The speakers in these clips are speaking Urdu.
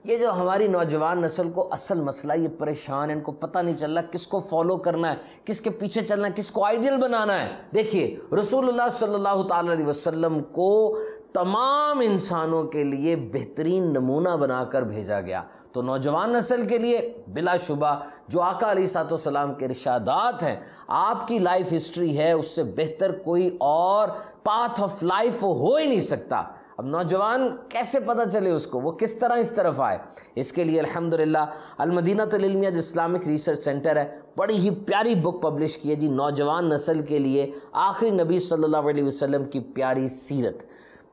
یہ جو ہماری نوجوان نسل کو اصل مسئلہ یہ پریشان ہے، ان کو پتہ نہیں چل رہا کس کو فالو کرنا ہے، کس کے پیچھے چلنا ہے، کس کو آئیڈیل بنانا ہے۔ دیکھیے رسول اللہ صلی اللہ تعالی علیہ وسلم کو تمام انسانوں کے لیے بہترین نمونہ بنا کر بھیجا گیا، تو نوجوان نسل کے لیے بلا شبہ جو آقا علیہ الصلوۃ والسلام کے ارشادات ہیں، آپ کی لائف ہسٹری ہے، اس سے بہتر کوئی اور پاتھ آف لائف ہو ہی نہیں سکتا۔ اب نوجوان کیسے پتہ چلے اس کو، وہ کس طرح اس طرف آئے؟ اس کے لیے الحمدللہ المدینہ العلمیہ جو اسلامک ریسرچ سینٹر ہے، بڑی ہی پیاری بک پبلش کی ہے جی، نوجوان نسل کے لیے آخری نبی صلی اللہ علیہ وسلم کی پیاری سیرت،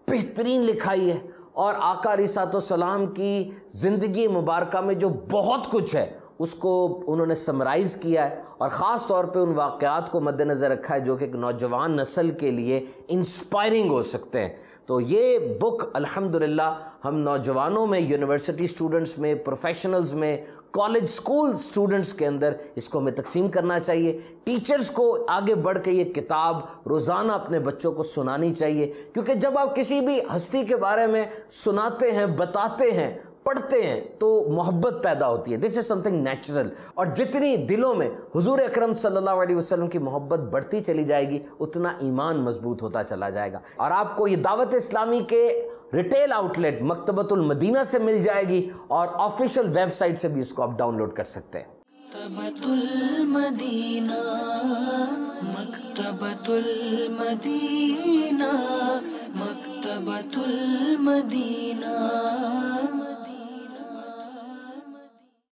بہترین لکھائی ہے، اور آقا علیہ الصلوۃ والسلام کی زندگی مبارکہ میں جو بہت کچھ ہے اس کو انہوں نے سمرائز کیا ہے، اور خاص طور پہ ان واقعات کو مد نظر رکھا ہے جو کہ ایک نوجوان نسل کے لیے انسپائرنگ ہو سکتے ہیں۔ تو یہ بک الحمدللہ ہم نوجوانوں میں، یونیورسٹی اسٹوڈنٹس میں، پروفیشنلز میں، کالج اسکول اسٹوڈنٹس کے اندر اس کو ہمیں تقسیم کرنا چاہیے۔ ٹیچرز کو آگے بڑھ کے یہ کتاب روزانہ اپنے بچوں کو سنانی چاہیے، کیونکہ جب آپ کسی بھی ہستی کے بارے میں سناتے ہیں، بتاتے ہیں، پڑھتے ہیں تو محبت پیدا ہوتی ہے۔ دس از سم تھنگ نیچرل، اور جتنی دلوں میں حضور اکرم صلی اللہ علیہ وسلم کی محبت بڑھتی چلی جائے گی اتنا ایمان مضبوط ہوتا چلا جائے گا۔ اور آپ کو یہ دعوت اسلامی کے ریٹیل آؤٹ لیٹ مکتبۃ المدینہ سے مل جائے گی، اور آفیشیل ویب سائٹ سے بھی اس کو آپ ڈاؤن لوڈ کر سکتے ہیں۔ مکتبۃ المدینہ، مکتبۃ المدینہ، مکتبۃ المدینہ۔